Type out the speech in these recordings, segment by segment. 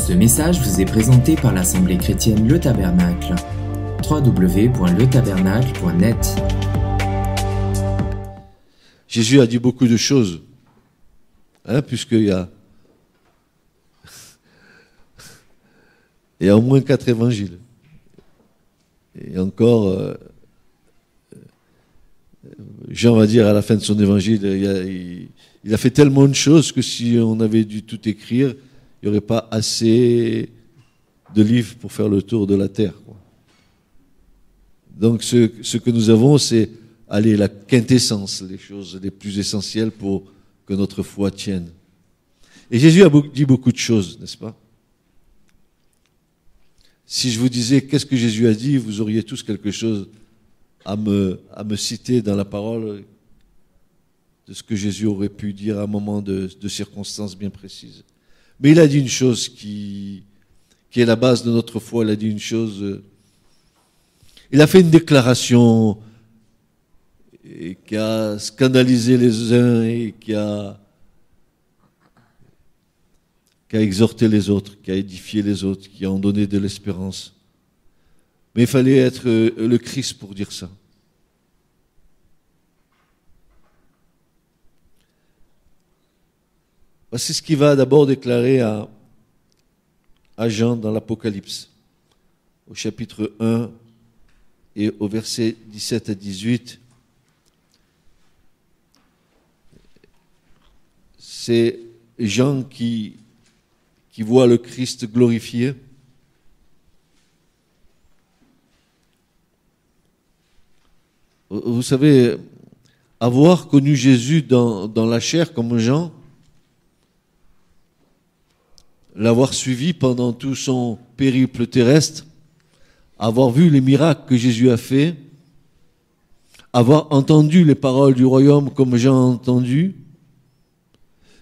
Ce message vous est présenté par l'Assemblée chrétienne Le Tabernacle. www.letabernacle.net. Jésus a dit beaucoup de choses, puisqu'il y a au moins 4 évangiles. Et encore, Jean va dire à la fin de son évangile, il a fait tellement de choses que si on avait dû tout écrire, il n'y aurait pas assez de livres pour faire le tour de la terre, quoi. Donc ce que nous avons, c'est la quintessence, les choses les plus essentielles pour que notre foi tienne. Et Jésus a dit beaucoup de choses, n'est-ce pas? Si je vous disais qu'est-ce que Jésus a dit, vous auriez tous quelque chose à me citer dans la parole de ce que Jésus aurait pu dire à un moment de circonstances bien précises. Mais il a dit une chose qui est la base de notre foi. Il a dit une chose. Il a fait une déclaration qui a scandalisé les uns et qui a exhorté les autres, qui a édifié les autres, qui a en donné de l'espérance. Mais il fallait être le Christ pour dire ça. Voici ce qu'il va d'abord déclarer à Jean dans l'Apocalypse, au chapitre 1 et au verset 17 à 18. C'est Jean qui voit le Christ glorifié. Vous savez, avoir connu Jésus dans la chair comme Jean, l'avoir suivi pendant tout son périple terrestre, avoir vu les miracles que Jésus a faits, avoir entendu les paroles du royaume comme Jean a entendu,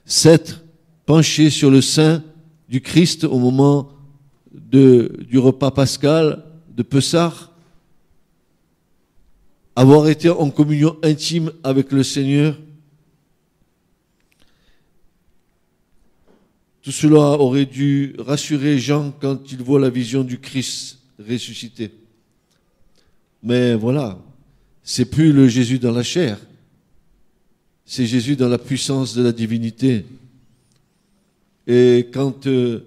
s'être penché sur le sein du Christ au moment du repas pascal de Pessah, avoir été en communion intime avec le Seigneur. Tout cela aurait dû rassurer Jean quand il voit la vision du Christ ressuscité. Mais voilà, c'est plus le Jésus dans la chair, c'est Jésus dans la puissance de la divinité. Et quand le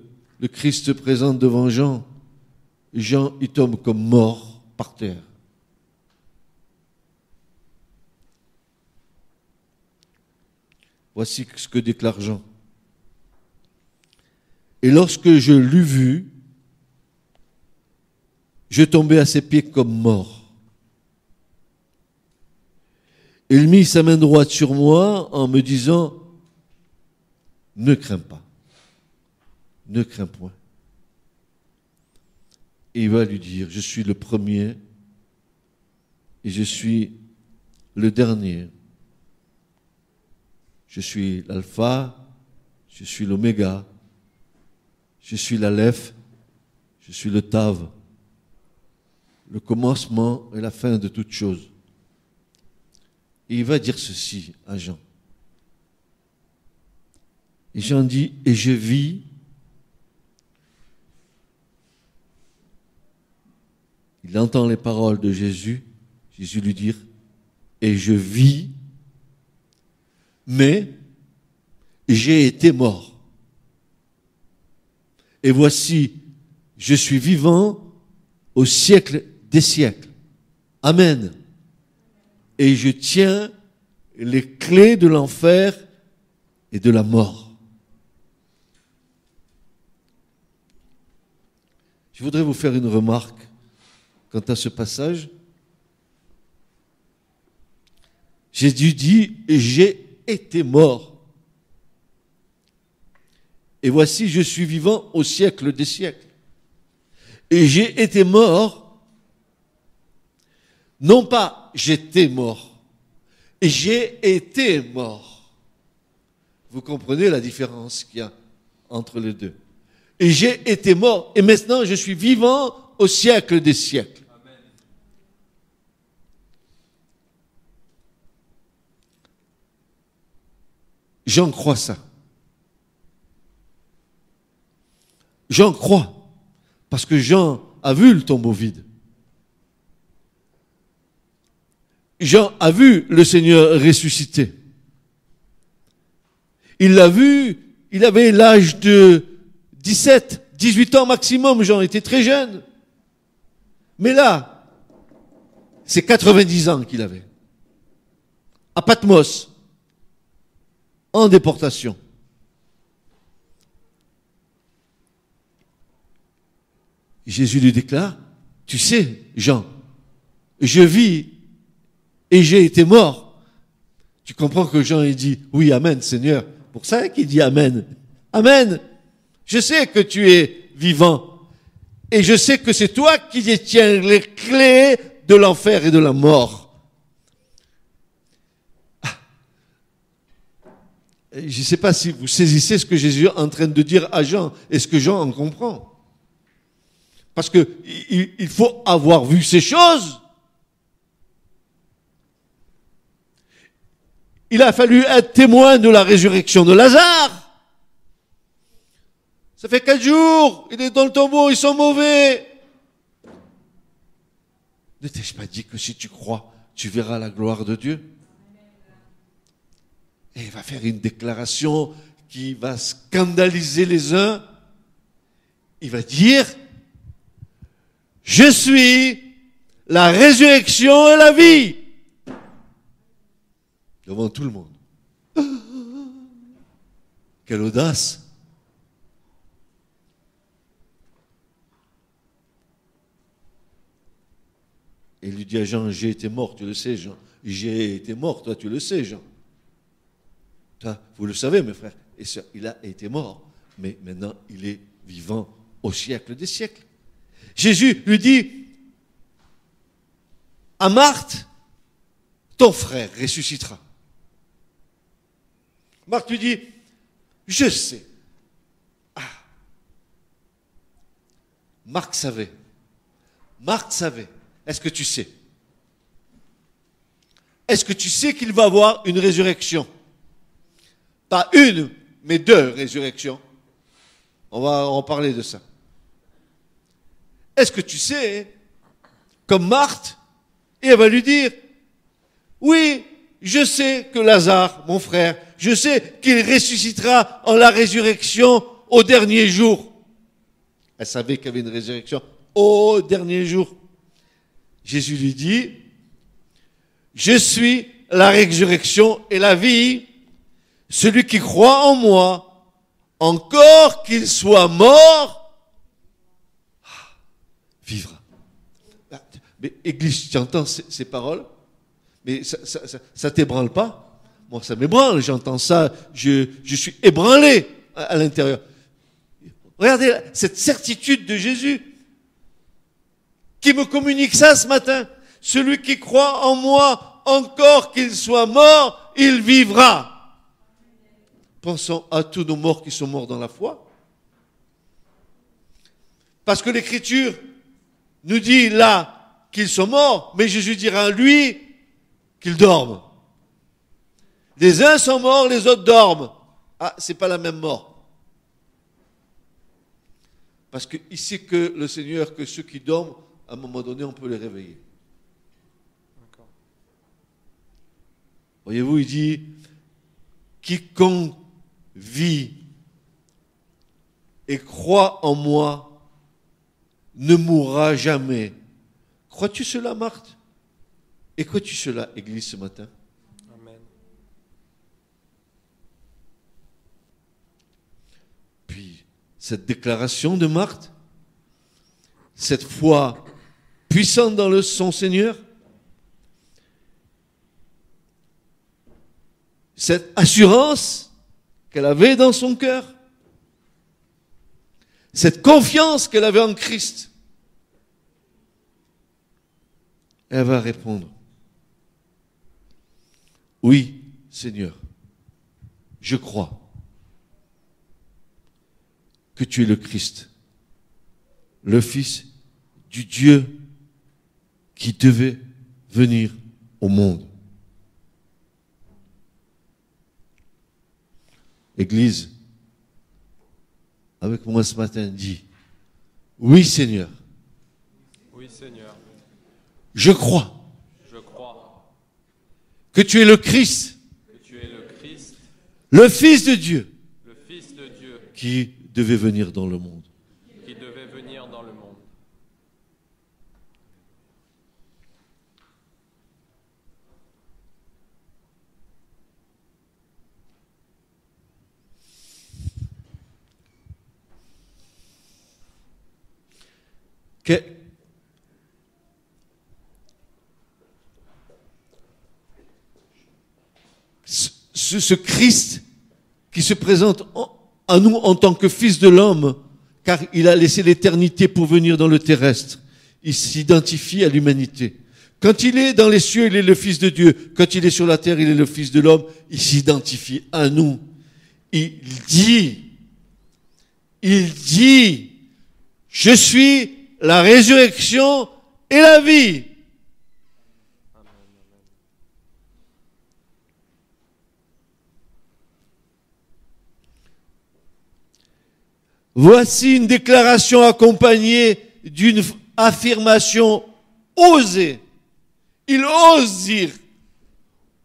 Christ se présente devant Jean, Jean il tombe comme mort par terre. Voici ce que déclare Jean. Et lorsque je l'eus vu, je tombais à ses pieds comme mort. Il mit sa main droite sur moi en me disant, ne crains pas, ne crains point. Et il va lui dire, je suis le premier et je suis le dernier. Je suis l'alpha, je suis l'oméga. Je suis l'Aleph, je suis le Tav, le commencement et la fin de toute chose. Et il va dire ceci à Jean. Et Jean dit, et je vis il entend les paroles de Jésus, Jésus lui dire, et je vis, mais j'ai été mort. Et voici, je suis vivant au siècle des siècles. Amen. Et je tiens les clés de l'enfer et de la mort. Je voudrais vous faire une remarque quant à ce passage. Jésus dit, j'ai été mort. Et voici, je suis vivant au siècle des siècles. Et j'ai été mort, non pas j'étais mort, j'ai été mort. Vous comprenez la différence qu'il y a entre les deux. Et j'ai été mort, et maintenant je suis vivant au siècle des siècles. Amen. J'en crois ça. Jean croit, parce que Jean a vu le tombeau vide. Jean a vu le Seigneur ressuscité. Il l'a vu, il avait l'âge de 17, 18 ans maximum, Jean était très jeune. Mais là, c'est 90 ans qu'il avait. À Patmos, en déportation. Jésus lui déclare, tu sais, Jean, je vis et j'ai été mort. Tu comprends que Jean il dit, oui, amen, Seigneur. Pour ça qu'il dit amen. Amen. Je sais que tu es vivant. Et je sais que c'est toi qui détiens les clés de l'enfer et de la mort. Je ne sais pas si vous saisissez ce que Jésus est en train de dire à Jean et ce que Jean en comprend. Parce que il faut avoir vu ces choses. Il a fallu être témoin de la résurrection de Lazare. Ça fait 4 jours, il est dans le tombeau, ils sont mauvais. Ne t'ai-je pas dit que si tu crois, tu verras la gloire de Dieu? Et il va faire une déclaration qui va scandaliser les uns. Il va dire, je suis la résurrection et la vie. Devant tout le monde. Quelle audace! Et il lui dit à Jean, j'ai été mort, tu le sais, Jean. J'ai été mort, toi, tu le sais, Jean. Toi, vous le savez, mes frères et sœurs, il a été mort, mais maintenant, il est vivant au siècle des siècles. Jésus lui dit à Marthe, ton frère ressuscitera. Marthe lui dit, je sais. Ah. Marc savait. Marthe savait. Est-ce que tu sais? Est-ce que tu sais qu'il va avoir une résurrection? Pas une, mais 2 résurrections. On va en parler de ça. Est-ce que tu sais, comme Marthe, et elle va lui dire, oui, je sais que Lazare, mon frère, je sais qu'il ressuscitera en la résurrection au dernier jour. Elle savait qu'il y avait une résurrection au dernier jour. Jésus lui dit, je suis la résurrection et la vie. Celui qui croit en moi, encore qu'il soit mort, vivra. Mais Église, tu entends ces paroles? Mais ça t'ébranle pas? Moi, ça m'ébranle, j'entends ça, je suis ébranlé à l'intérieur. Regardez cette certitude de Jésus qui me communique ça ce matin. Celui qui croit en moi, encore qu'il soit mort, il vivra. Pensons à tous nos morts qui sont morts dans la foi. Parce que l'Écriture nous dit là qu'ils sont morts, mais Jésus dira à lui qu'ils dorment. Les uns sont morts, les autres dorment. Ah, c'est pas la même mort. Parce qu'il sait que le Seigneur, que ceux qui dorment, à un moment donné, on peut les réveiller. D'accord. Voyez-vous, il dit, quiconque vit et croit en moi ne mourra jamais. Crois-tu cela, Marthe? Et crois-tu cela, Église, ce matin? Amen. Puis, cette déclaration de Marthe, cette foi puissante dans son Seigneur, cette assurance qu'elle avait dans son cœur, cette confiance qu'elle avait en Christ, elle va répondre, oui, Seigneur, je crois que tu es le Christ, le Fils du Dieu qui devait venir au monde. Église, avec moi ce matin, dis, oui Seigneur, Oui, Seigneur, je crois je crois que tu es le Christ, que tu es le Christ, le Fils de Dieu, le Fils de Dieu, qui devait venir dans le monde. qui devait venir dans le monde. Que- ce Christ qui se présente à nous en tant que Fils de l'homme, car il a laissé l'éternité pour venir dans le terrestre, il s'identifie à l'humanité. Quand il est dans les cieux, il est le Fils de Dieu. Quand il est sur la terre, il est le Fils de l'homme. Il s'identifie à nous. Il dit, je suis la résurrection et la vie. Voici une déclaration accompagnée d'une affirmation osée. Il ose dire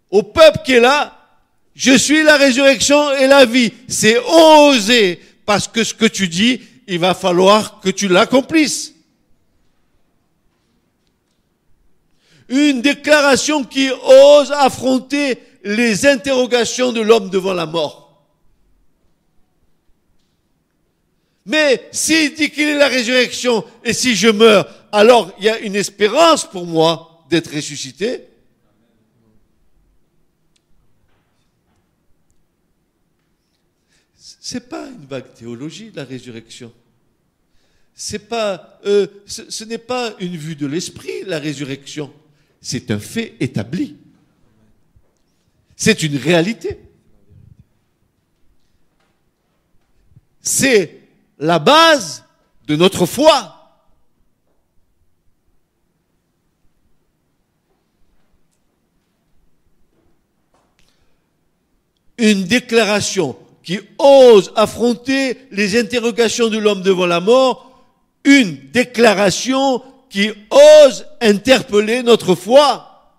au peuple qui est là, je suis la résurrection et la vie. C'est osé, parce que ce que tu dis, il va falloir que tu l'accomplisses. Une déclaration qui ose affronter les interrogations de l'homme devant la mort. Mais s'il dit qu'il est la résurrection, et si je meurs, alors il y a une espérance pour moi d'être ressuscité. C'est pas une vague théologie, la résurrection. Ce n'est pas une vue de l'esprit, la résurrection. C'est un fait établi. C'est une réalité. C'est la base de notre foi. Une déclaration qui ose affronter les interrogations de l'homme devant la mort, une déclaration qui ose interpeller notre foi.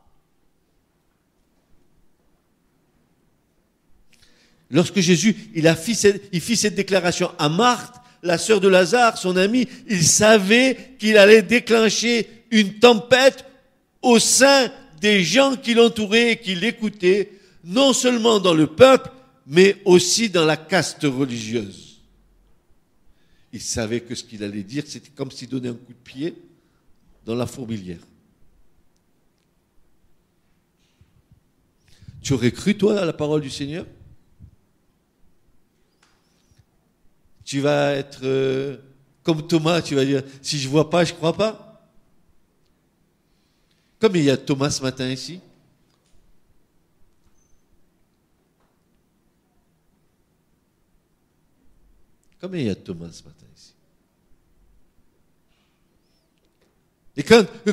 Lorsque Jésus fit cette déclaration à Marthe, la sœur de Lazare, son ami, il savait qu'il allait déclencher une tempête au sein des gens qui l'entouraient et qui l'écoutaient, non seulement dans le peuple, mais aussi dans la caste religieuse. Il savait que ce qu'il allait dire, c'était comme s'il donnait un coup de pied dans la fourmilière. Tu aurais cru, toi, à la parole du Seigneur ? Tu vas être comme Thomas, tu vas dire, si je ne vois pas, je ne crois pas. Comme il y a Thomas ce matin ici. Comme il y a Thomas ce matin ici. Et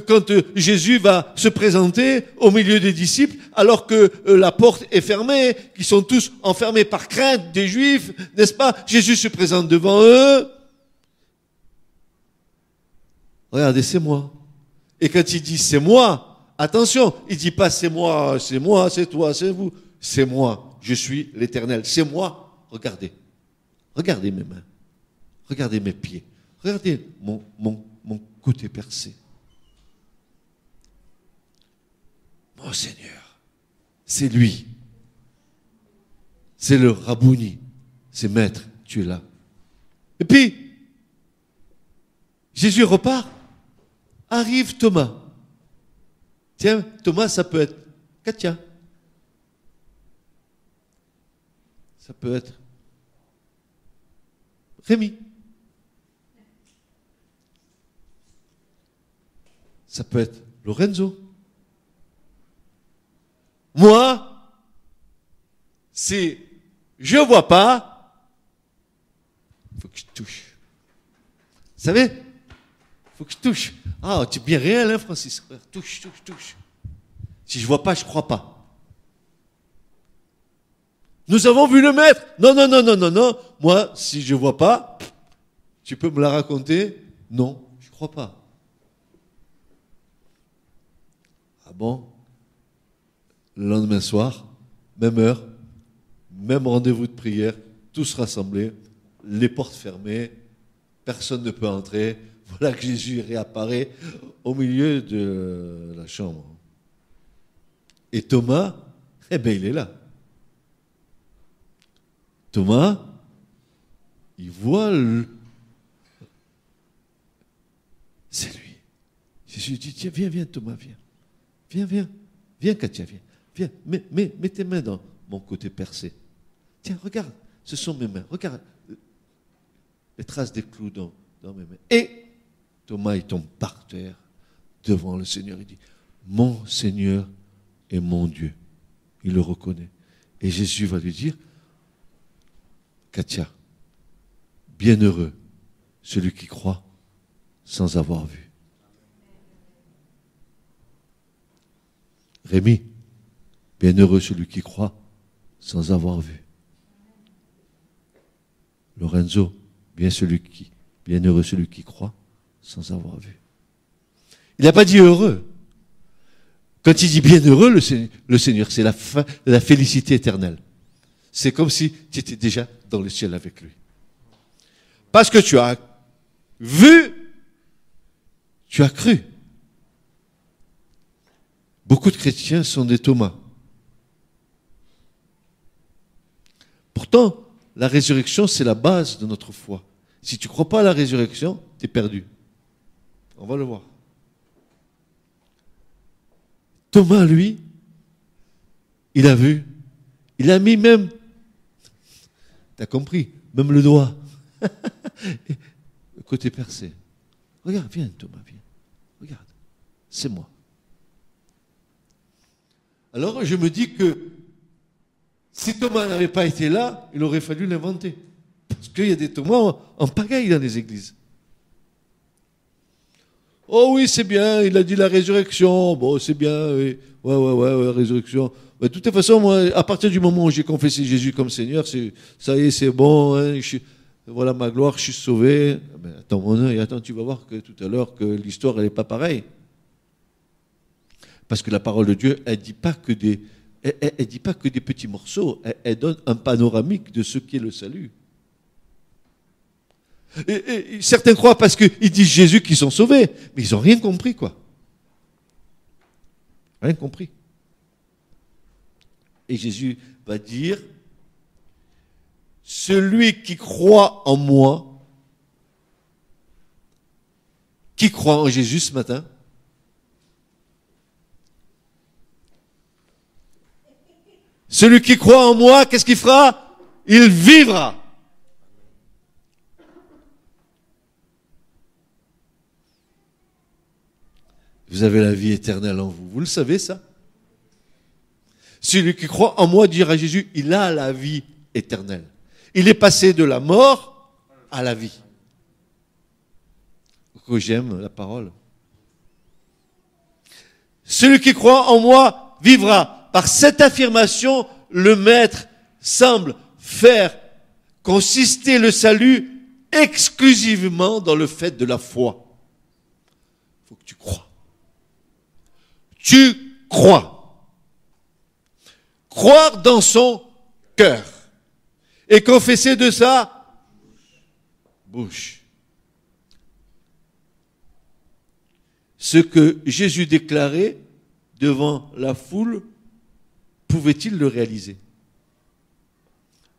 quand Jésus va se présenter au milieu des disciples, alors que la porte est fermée, qu'ils sont tous enfermés par crainte des Juifs, n'est-ce pas? Jésus se présente devant eux. Regardez, c'est moi. Et quand il dit c'est moi, attention, il dit pas c'est moi, c'est toi, c'est vous. C'est moi, je suis l'Éternel. C'est moi, regardez. Regardez mes mains. Regardez mes pieds. Regardez mon côté percé. Mon Seigneur, c'est lui. C'est le Rabouni. C'est Maître, tu es là. Et puis, Jésus repart. Arrive Thomas. Tiens, Thomas, ça peut être Katia. Ça peut être Rémi. Ça peut être Lorenzo. Moi, c'est je vois pas, il faut que je touche. Vous savez, il faut que je touche. Ah, tu es bien réel, hein, Francis? Touche. Si je vois pas, je crois pas. Nous avons vu le Maître. Non. Moi, si je vois pas, Tu peux me la raconter? Non, je ne crois pas. Ah bon? Le lendemain soir, même heure, même rendez-vous de prière, tous rassemblés, les portes fermées, personne ne peut entrer. Voilà que Jésus réapparaît au milieu de la chambre. Et Thomas, eh bien, il est là. Thomas, il voit c'est lui. Jésus dit, tiens, viens, Thomas, viens. Viens, Katia, viens. Mets tes mains dans mon côté percé. Tiens, regarde, ce sont mes mains. Regarde les traces des clous dans mes mains. Et Thomas, il tombe par terre devant le Seigneur. Il dit, mon Seigneur et mon Dieu. Il le reconnaît. Et Jésus va lui dire, Katia, bienheureux celui qui croit sans avoir vu. Rémi, bienheureux celui qui croit sans avoir vu. Lorenzo, bienheureux celui qui croit sans avoir vu. Il n'a pas dit heureux. Quand il dit bienheureux, le Seigneur, c'est la félicité éternelle. C'est comme si tu étais déjà dans le ciel avec lui. Parce que tu as vu, tu as cru. Beaucoup de chrétiens sont des Thomas. Pourtant, la résurrection, c'est la base de notre foi. Si tu ne crois pas à la résurrection, tu es perdu. On va le voir. Thomas, lui, il a vu. Il a mis même, tu as compris, même le doigt. Le côté percé. Regarde, viens Thomas, viens. Regarde, c'est moi. Alors je me dis que si Thomas n'avait pas été là, il aurait fallu l'inventer. Parce qu'il y a des Thomas en pagaille dans les églises. Oh oui, c'est bien, il a dit la résurrection. Bon, c'est bien, oui. Ouais, la résurrection. Mais de toute façon, moi, à partir du moment où j'ai confessé Jésus comme Seigneur, ça y est, c'est bon. Hein, voilà ma gloire, je suis sauvé. Mais attends, mon œil, tu vas voir que tout à l'heure que l'histoire, elle n'est pas pareille. Parce que la parole de Dieu, elle dit pas que des petits morceaux. Elle donne un panoramique de ce qu'est le salut. Et certains croient parce qu'ils disent Jésus qu'ils sont sauvés, mais ils n'ont rien compris, quoi. Rien compris. Et Jésus va dire, celui qui croit en moi, qui croit en Jésus ce matin, celui qui croit en moi, qu'est-ce qu'il fera? Il vivra. Vous avez la vie éternelle en vous. Vous le savez, ça? Celui qui croit en moi, dira Jésus, il a la vie éternelle. Il est passé de la mort à la vie. Que j'aime la parole. Celui qui croit en moi vivra. Par cette affirmation, le Maître semble faire consister le salut exclusivement dans le fait de la foi. Il faut que tu crois. Tu crois. Croire dans son cœur. Et confesser de sa bouche. Ce que Jésus déclarait devant la foule, pouvait-il le réaliser?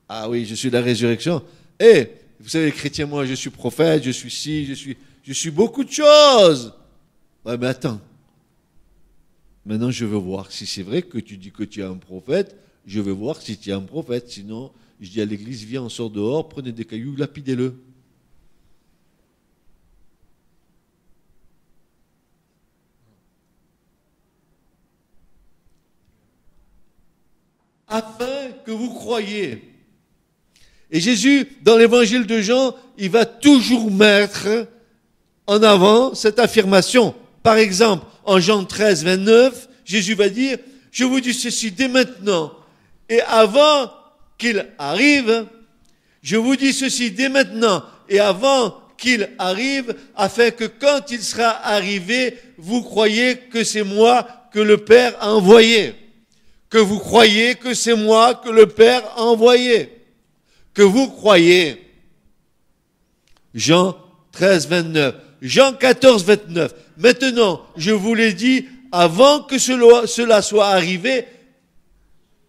Ah oui, je suis la résurrection. Vous savez, les chrétiens, moi, je suis prophète, je suis ci, je suis beaucoup de choses. Ouais, mais attends. Maintenant, je veux voir si c'est vrai que tu dis que tu es un prophète. Je veux voir si tu es un prophète. Sinon, je dis à l'église, viens, on sort dehors, prenez des cailloux, lapidez-le. Afin que vous croyiez. Et Jésus, dans l'évangile de Jean, il va toujours mettre en avant cette affirmation. Par exemple, en Jean 13, 29, Jésus va dire, je vous dis ceci dès maintenant, et avant qu'il arrive, je vous dis ceci dès maintenant, et avant qu'il arrive, afin que quand il sera arrivé, vous croyez que c'est moi que le Père a envoyé. Que vous croyez que c'est moi que le Père a envoyé. Que vous croyez. Jean 13, 29. Jean 14, 29. Maintenant, je vous l'ai dit, avant que cela soit arrivé,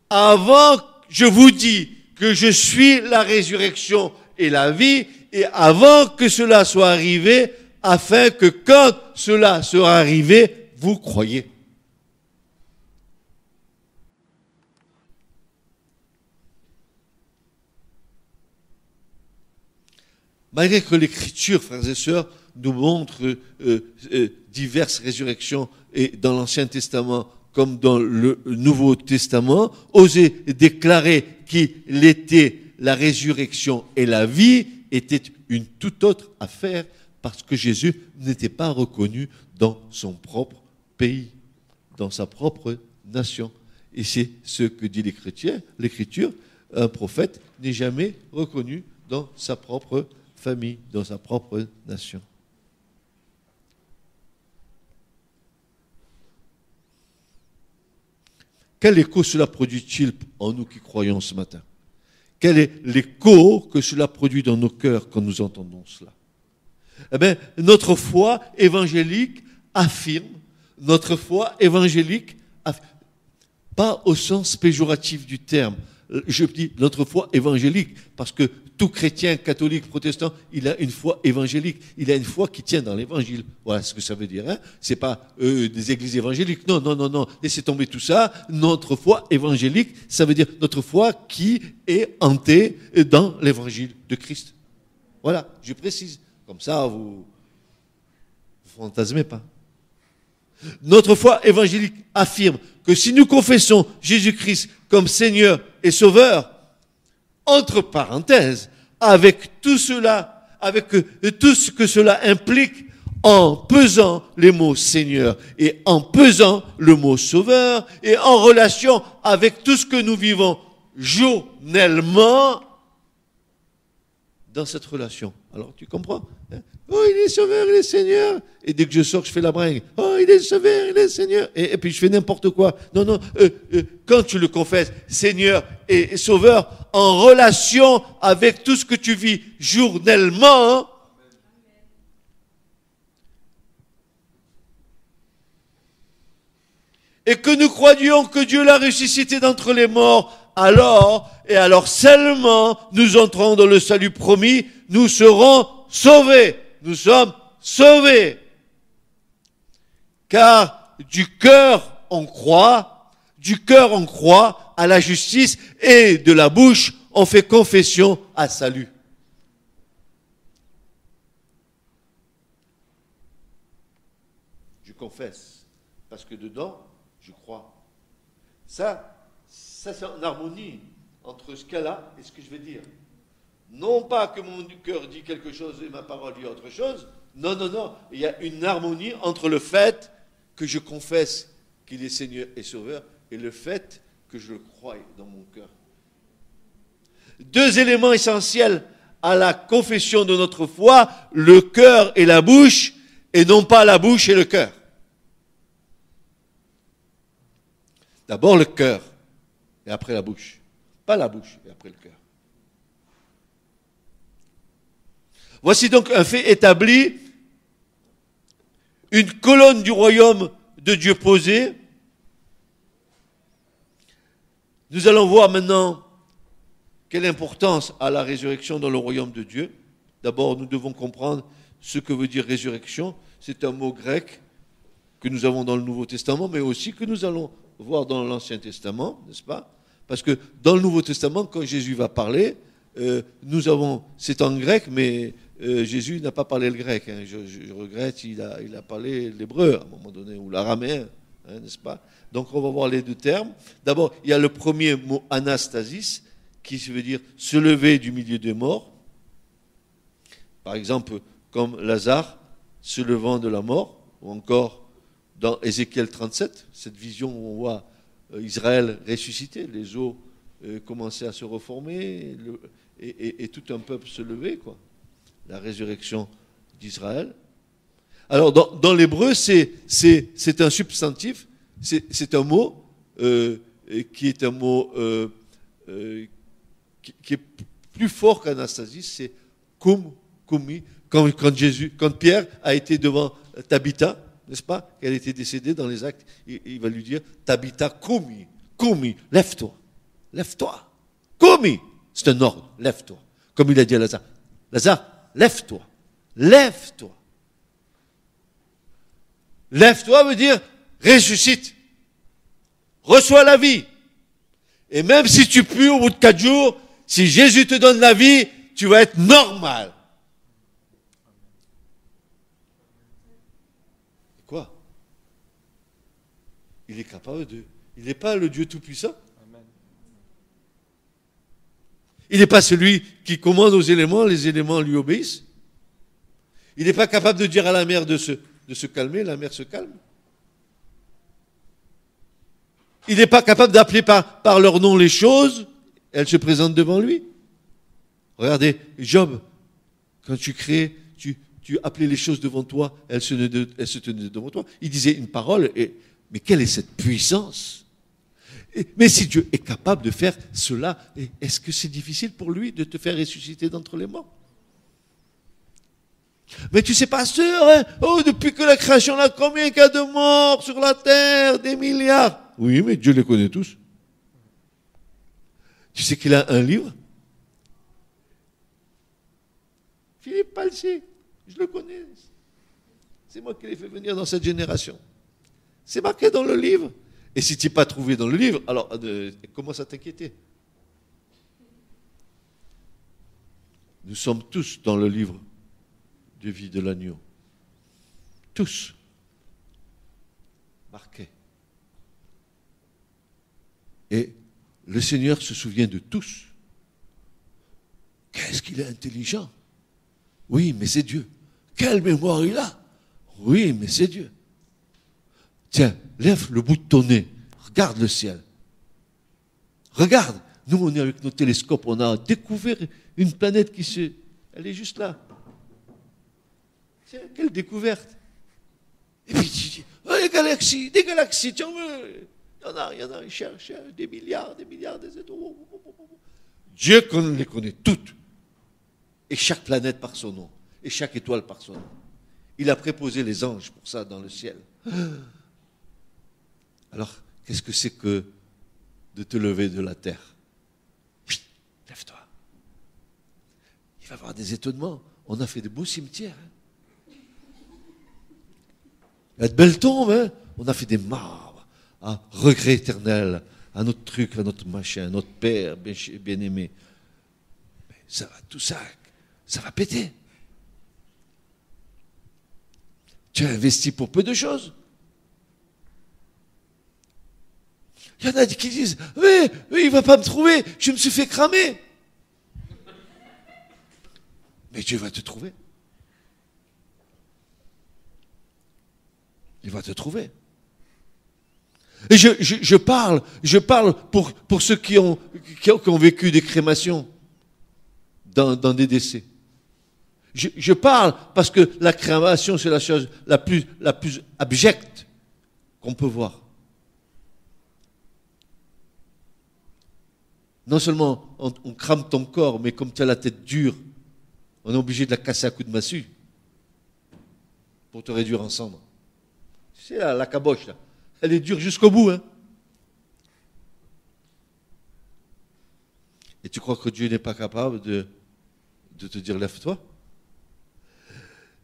avant, je vous dis que je suis la résurrection et la vie, et avant que cela soit arrivé, afin que quand cela sera arrivé, vous croyez. Malgré que l'Écriture, frères et sœurs, nous montre diverses résurrections et dans l'Ancien Testament comme dans le Nouveau Testament, oser déclarer qu'il était la résurrection et la vie était une toute autre affaire parce que Jésus n'était pas reconnu dans son propre pays, dans sa propre nation. Et c'est ce que dit l'Écriture, un prophète n'est jamais reconnu dans sa propre famille, dans sa propre nation. Quel écho cela produit-il en nous qui croyons ce matin? Quel est l'écho que cela produit dans nos cœurs quand nous entendons cela? Eh bien, notre foi évangélique affirme, pas au sens péjoratif du terme, je dis notre foi évangélique, parce que tout chrétien, catholique, protestant, il a une foi évangélique. Il a une foi qui tient dans l'évangile. Voilà ce que ça veut dire. Hein. C'est pas des églises évangéliques. Non, non, non, non. Laissez tomber tout ça. Notre foi évangélique, ça veut dire notre foi qui est hantée dans l'évangile de Christ. Voilà, je précise. Comme ça, vous fantasmez pas. Notre foi évangélique affirme que si nous confessons Jésus-Christ comme Seigneur et Sauveur, entre parenthèses, avec tout cela, avec tout ce que cela implique, en pesant les mots Seigneur et en pesant le mot Sauveur et en relation avec tout ce que nous vivons journellement dans cette relation. Alors tu comprends? Oh, il est Sauveur, il est Seigneur. Et dès que je sors, je fais la bringue. Oh, il est Sauveur, il est Seigneur. Et puis je fais n'importe quoi. Non, non. Quand tu le confesses, Seigneur et Sauveur, en relation avec tout ce que tu vis journellement, et que nous croyions que Dieu l'a ressuscité d'entre les morts, alors seulement nous entrons dans le salut promis, nous serons sauvés. Nous sommes sauvés. Car du cœur on croit à la justice et de la bouche on fait confession à salut. Je confesse parce que dedans je crois. Ça c'est en harmonie entre ce qu'elle a et ce que je vais dire. Non pas que mon cœur dit quelque chose et ma parole dit autre chose. Non, non, non. Il y a une harmonie entre le fait que je confesse qu'il est Seigneur et Sauveur et le fait que je le croie dans mon cœur. Deux éléments essentiels à la confession de notre foi, le cœur et la bouche, et non pas la bouche et le cœur. D'abord le cœur et après la bouche. Pas la bouche et après le cœur. Voici donc un fait établi, une colonne du royaume de Dieu posée. Nous allons voir maintenant quelle importance a la résurrection dans le royaume de Dieu. D'abord, nous devons comprendre ce que veut dire résurrection. C'est un mot grec que nous avons dans le Nouveau Testament, mais aussi que nous allons voir dans l'Ancien Testament, n'est-ce pas? Parce que dans le Nouveau Testament, quand Jésus va parler, c'est en grec, mais Jésus n'a pas parlé le grec. Hein. Je regrette, il a parlé l'hébreu à un moment donné, ou l'araméen, hein, n'est-ce pas? Donc on va voir les deux termes. D'abord, il y a le premier mot anastasis, qui veut dire se lever du milieu des morts. Par exemple, comme Lazare se levant de la mort, ou encore dans Ézéchiel 37, cette vision où on voit Israël ressuscité, les eaux commencer à se reformer et tout un peuple se lever, quoi. la résurrection d'Israël. Alors, dans l'hébreu, c'est un substantif, c'est un mot qui est un mot qui est plus fort qu'Anastasie, c'est komi. Quand Pierre a été devant Tabitha, n'est-ce pas, qu'elle était décédée dans les actes, il va lui dire, Tabitha, komi, lève-toi, komi, c'est un ordre, lève-toi. Comme il a dit à Lazare, Lazare, lève-toi. Lève-toi veut dire, ressuscite, reçois la vie. Et même si tu pues au bout de 4 jours, si Jésus te donne la vie, tu vas être normal. Quoi? Il est capable de... Il n'est pas le Dieu Tout-Puissant. Amen. Il n'est pas celui qui commande aux éléments, les éléments lui obéissent. Il n'est pas capable de dire à la mer de se calmer, la mer se calme. Il n'est pas capable d'appeler par leur nom les choses, elles se présentent devant lui. Regardez, Job, quand tu créais, tu appelais les choses devant toi, elles se tenaient devant toi. Il disait une parole, mais quelle est cette puissance? Mais si Dieu est capable de faire cela, est-ce que c'est difficile pour lui de te faire ressusciter d'entre les morts? Mais tu sais, pasteur, hein, depuis que la création, là, combien il y a de morts sur la terre? Des milliards. Oui, mais Dieu les connaît tous. Tu sais qu'il a un livre? Philippe Palsier, je le connais. C'est moi qui l'ai fait venir dans cette génération. C'est marqué dans le livre. Et si tu n'es pas trouvé dans le livre, alors commence à t'inquiéter. Nous sommes tous dans le livre de vie de l'agneau. Tous. Marqués. Et le Seigneur se souvient de tous. Qu'est-ce qu'il est intelligent? Oui, mais c'est Dieu. Quelle mémoire il a? Oui, mais c'est Dieu. Tiens, lève le bout de ton nez. Regarde le ciel. Regarde. Nous, on est avec nos télescopes. On a découvert une planète elle est juste là. Tiens, quelle découverte. Et puis tu dis, oh, des galaxies, tiens, il y en a, ils cherchent des milliards des étoiles. Dieu les connaît toutes. Et chaque planète par son nom. Et chaque étoile par son nom. Il a préposé les anges pour ça dans le ciel. Alors, qu'est-ce que c'est que de te lever de la terre? Lève-toi. Il va y avoir des étonnements. On a fait de beaux cimetières. Il y a de belles tombes. Hein. On a fait des marbres. Regret éternel. À notre truc, à notre machin, à notre père bien-aimé. Mais ça va, tout ça, ça va péter. Tu as investi pour peu de choses. Il y en a qui disent, mais il ne va pas me trouver, je me suis fait cramer. Mais Dieu va te trouver. Il va te trouver. Et je parle pour ceux qui ont vécu des crémations dans des décès. Je parle parce que la crémation, c'est la chose la plus abjecte qu'on peut voir. Non seulement on crame ton corps, mais comme tu as la tête dure, on est obligé de la casser à coups de massue pour te réduire en cendres. Tu sais, la caboche, là, elle est dure jusqu'au bout. Hein. Et tu crois que Dieu n'est pas capable de te dire lève-toi?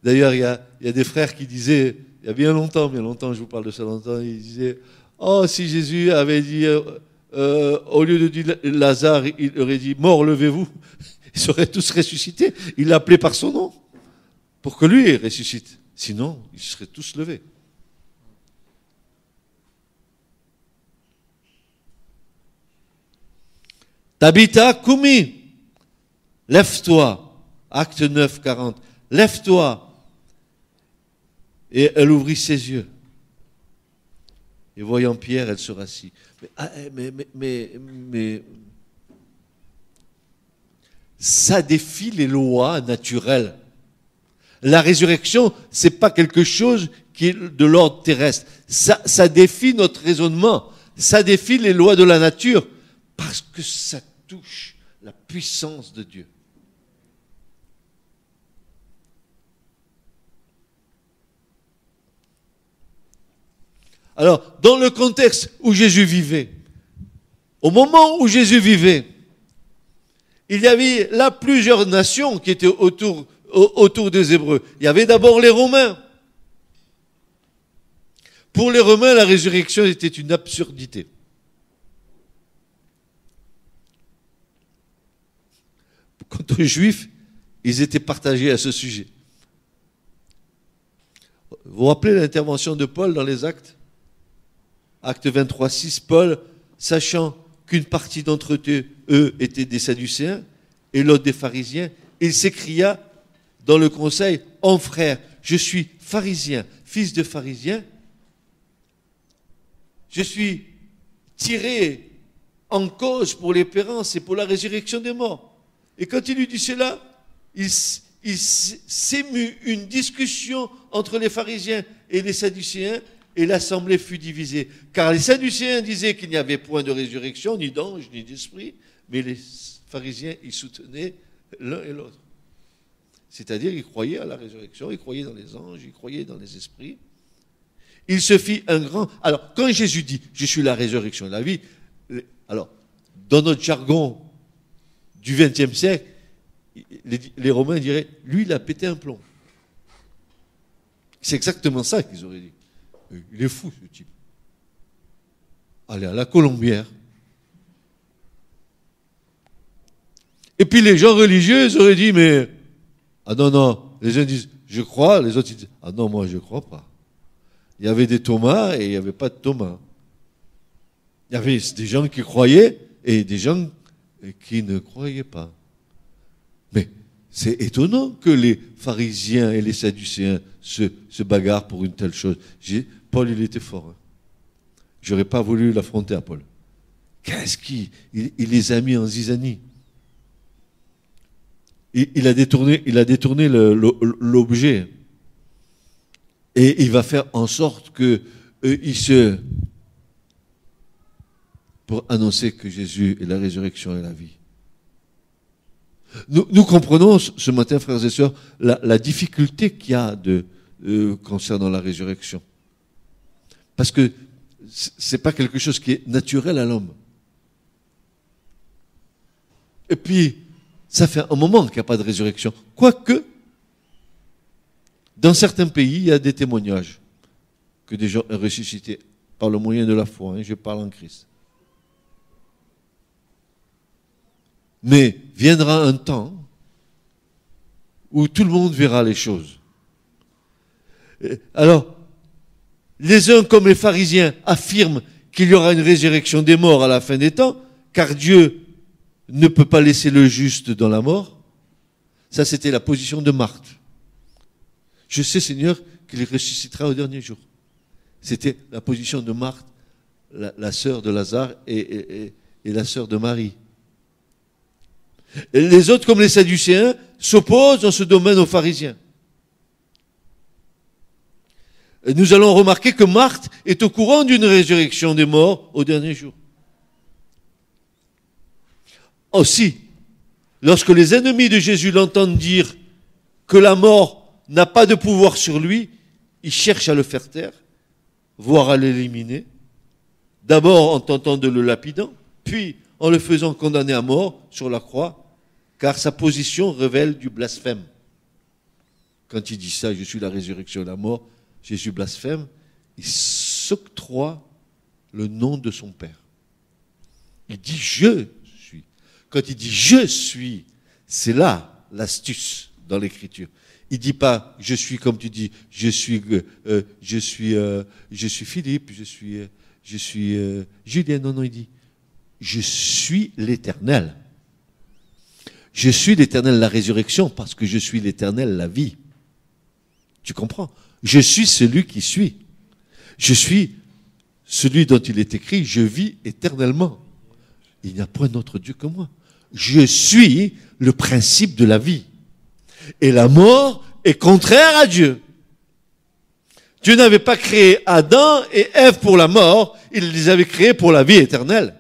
D'ailleurs, il y a des frères qui disaient, il y a bien longtemps, je vous parle de ça longtemps, ils disaient, oh, si Jésus avait dit, au lieu de dire Lazare, il aurait dit, mort, levez-vous, ils seraient tous ressuscités. Il l'appelait par son nom, pour que lui ressuscite. Sinon, ils seraient tous levés. Tabitha Koumi, lève-toi. Acte 9, 40. Lève-toi. Et elle ouvrit ses yeux. Et voyant Pierre, elle se rassit. Mais ça défie les lois naturelles La résurrection, c'est pas quelque chose qui est de l'ordre terrestre. Ça défie notre raisonnement. Ça défie les lois de la nature. Parce que ça touche la puissance de Dieu. Alors, dans le contexte où Jésus vivait, au moment où Jésus vivait, il y avait là plusieurs nations qui étaient autour des Hébreux. Il y avait d'abord les Romains. Pour les Romains, la résurrection était une absurdité. Quant aux Juifs, ils étaient partagés à ce sujet. Vous vous rappelez l'intervention de Paul dans les Actes ? Acte 23, 6, Paul, sachant qu'une partie d'entre eux étaient des Sadducéens et l'autre des pharisiens, il s'écria dans le conseil, « En frère, je suis pharisien, fils de pharisien, je suis tiré en cause pour l'espérance et pour la résurrection des morts. » Et quand il lui dit cela, il s'émut une discussion entre les pharisiens et les Sadducéens, et l'assemblée fut divisée. Car les Sadducéens disaient qu'il n'y avait point de résurrection, ni d'ange, ni d'esprit, mais les pharisiens y soutenaient l'un et l'autre. C'est-à-dire, ils croyaient à la résurrection, ils croyaient dans les anges, ils croyaient dans les esprits. Il se fit un grand... Alors, quand Jésus dit « Je suis la résurrection et la vie », alors, dans notre jargon du XXe siècle, les Romains diraient « Lui, il a pété un plomb ». C'est exactement ça qu'ils auraient dit. Il est fou, ce type. Allez, à la colombière. Et puis les gens religieux, ils auraient dit, mais... Ah non, non. Les uns disent, je crois. Les autres, ils disent, ah non, moi, je ne crois pas. Il y avait des Thomas et il n'y avait pas de Thomas. Il y avait des gens qui croyaient et des gens qui ne croyaient pas. Mais c'est étonnant que les pharisiens et les sadducéens se bagarrent pour une telle chose. Paul, il était fort. Hein. J'aurais pas voulu l'affronter à Paul. Qu'est-ce qu'il il les a mis en zizanie. Il a détourné l'objet. Et il va faire en sorte que pour annoncer que Jésus est la résurrection et la vie. Nous comprenons ce matin, frères et sœurs, la difficulté qu'il y a concernant la résurrection. Parce que c'est pas quelque chose qui est naturel à l'homme. Et puis, ça fait un moment qu'il n'y a pas de résurrection. Quoique, dans certains pays, il y a des témoignages que des gens ont ressuscité par le moyen de la foi. Hein, je parle en Christ. Mais viendra un temps où tout le monde verra les choses. Alors, les uns comme les pharisiens affirment qu'il y aura une résurrection des morts à la fin des temps, car Dieu ne peut pas laisser le juste dans la mort. Ça, c'était la position de Marthe. Je sais, Seigneur, qu'il ressuscitera au dernier jour. C'était la position de Marthe, la sœur de Lazare et la sœur de Marie. Et les autres, comme les Sadducéens, s'opposent dans ce domaine aux pharisiens. Et nous allons remarquer que Marthe est au courant d'une résurrection des morts au dernier jour. Aussi, lorsque les ennemis de Jésus l'entendent dire que la mort n'a pas de pouvoir sur lui, ils cherchent à le faire taire, voire à l'éliminer. D'abord en tentant de le lapidant, puis en le faisant condamner à mort sur la croix, car sa position révèle du blasphème. Quand il dit ça, je suis la résurrection et la mort, Jésus blasphème, il s'octroie le nom de son Père. Il dit je suis. Quand il dit je suis, c'est là l'astuce dans l'écriture. Il dit pas je suis comme tu dis, je suis Philippe, je suis Julien. Non, il dit je suis l'Éternel. Je suis l'Éternel, la résurrection, parce que je suis l'Éternel, la vie. Tu comprends? Je suis celui qui suis. Je suis celui dont il est écrit, je vis éternellement. Il n'y a point d'autre Dieu que moi. Je suis le principe de la vie. Et la mort est contraire à Dieu. Dieu n'avait pas créé Adam et Ève pour la mort, il les avait créés pour la vie éternelle.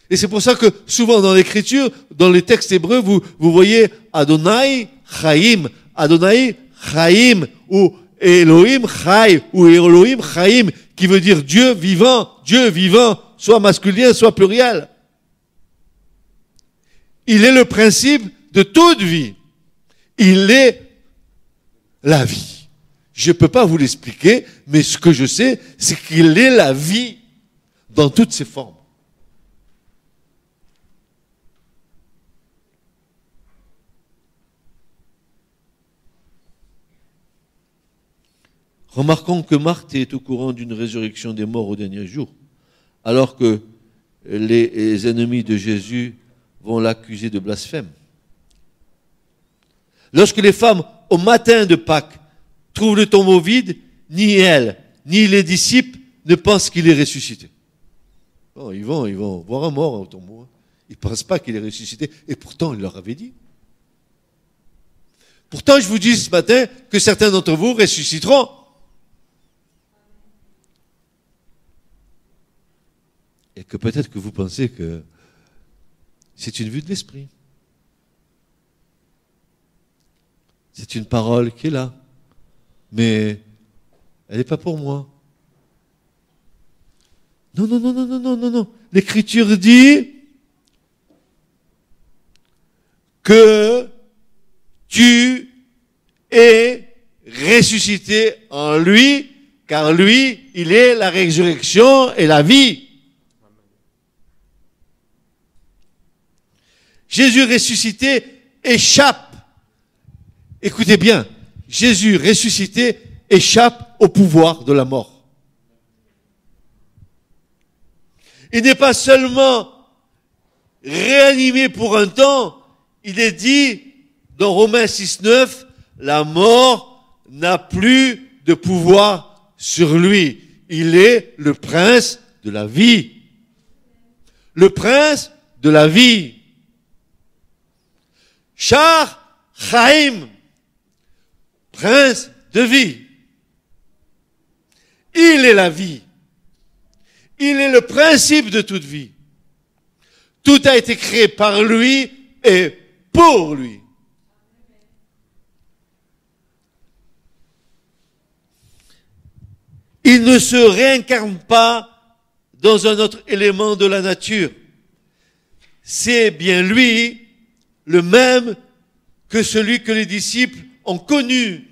Et c'est pour ça que souvent dans l'écriture, dans les textes hébreux, vous voyez Adonai Chaim, Adonai Chaim, ou Elohim Chai, ou Elohim Chaim, qui veut dire Dieu vivant, soit masculin, soit pluriel. Il est le principe de toute vie. Il est la vie. Je ne peux pas vous l'expliquer, mais ce que je sais, c'est qu'il est la vie dans toutes ses formes. Remarquons que Marthe est au courant d'une résurrection des morts au dernier jour, alors que les ennemis de Jésus vont l'accuser de blasphème. Lorsque les femmes, au matin de Pâques, trouvent le tombeau vide, ni elles, ni les disciples ne pensent qu'il est ressuscité. Oh, ils vont voir un mort au tombeau. Ils ne pensent pas qu'il est ressuscité, et pourtant il leur avait dit. Pourtant, je vous dis ce matin que certains d'entre vous ressusciteront. Et que peut-être que vous pensez que c'est une vue de l'esprit. C'est une parole qui est là. Mais elle n'est pas pour moi. Non. L'Écriture dit que tu es ressuscité en lui, car lui, il est la résurrection et la vie. Jésus ressuscité échappe. Écoutez bien, Jésus ressuscité échappe au pouvoir de la mort. Il n'est pas seulement réanimé pour un temps, il est dit dans Romains 6,9, la mort n'a plus de pouvoir sur lui. Il est le prince de la vie. Le prince de la vie. Char Chaim, prince de vie. Il est la vie. Il est le principe de toute vie. Tout a été créé par lui et pour lui. Il ne se réincarne pas dans un autre élément de la nature. C'est bien lui, le même que celui que les disciples ont connu,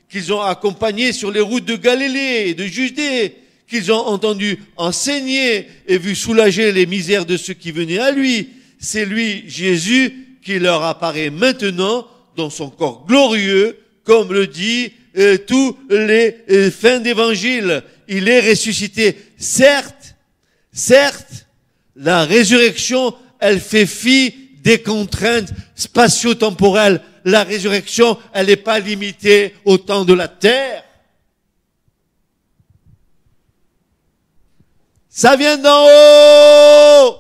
qu'ils ont accompagné sur les routes de Galilée et de Judée, qu'ils ont entendu enseigner et vu soulager les misères de ceux qui venaient à lui. C'est lui, Jésus, qui leur apparaît maintenant dans son corps glorieux, comme le dit tous les fins d'évangile. Il est ressuscité. Certes, la résurrection, elle fait fi des contraintes spatio-temporelles. La résurrection, elle n'est pas limitée au temps de la terre. Ça vient d'en haut,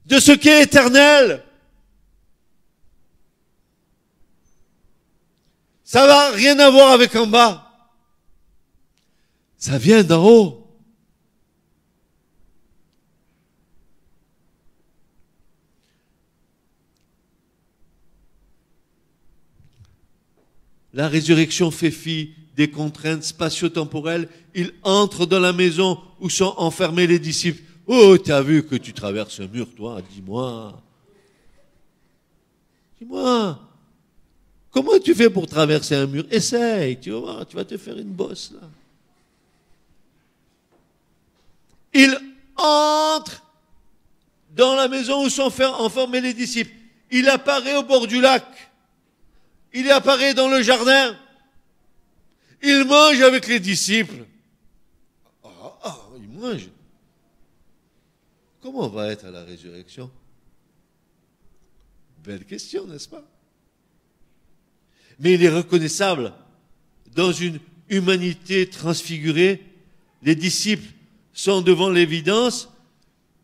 de ce qui est éternel. Ça n'a rien à voir avec en bas. Ça vient d'en haut. La résurrection fait fi des contraintes spatio-temporelles. Il entre dans la maison où sont enfermés les disciples. Oh, t'as vu que tu traverses un mur, toi? Dis-moi. Comment tu fais pour traverser un mur? Essaye, tu vas voir, tu vas te faire une bosse, là. Il entre dans la maison où sont enfermés les disciples. Il apparaît au bord du lac. Il apparaît dans le jardin. Il mange avec les disciples. Il mange. Comment va être à la résurrection? Belle question, n'est-ce pas? Mais il est reconnaissable. Dans une humanité transfigurée, les disciples sont devant l'évidence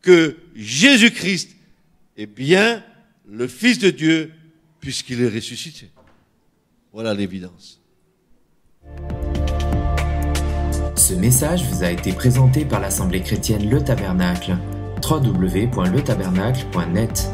que Jésus-Christ est bien le Fils de Dieu, puisqu'il est ressuscité. Voilà l'évidence. Ce message vous a été présenté par l'Assemblée chrétienne Le Tabernacle. www.letabernacle.net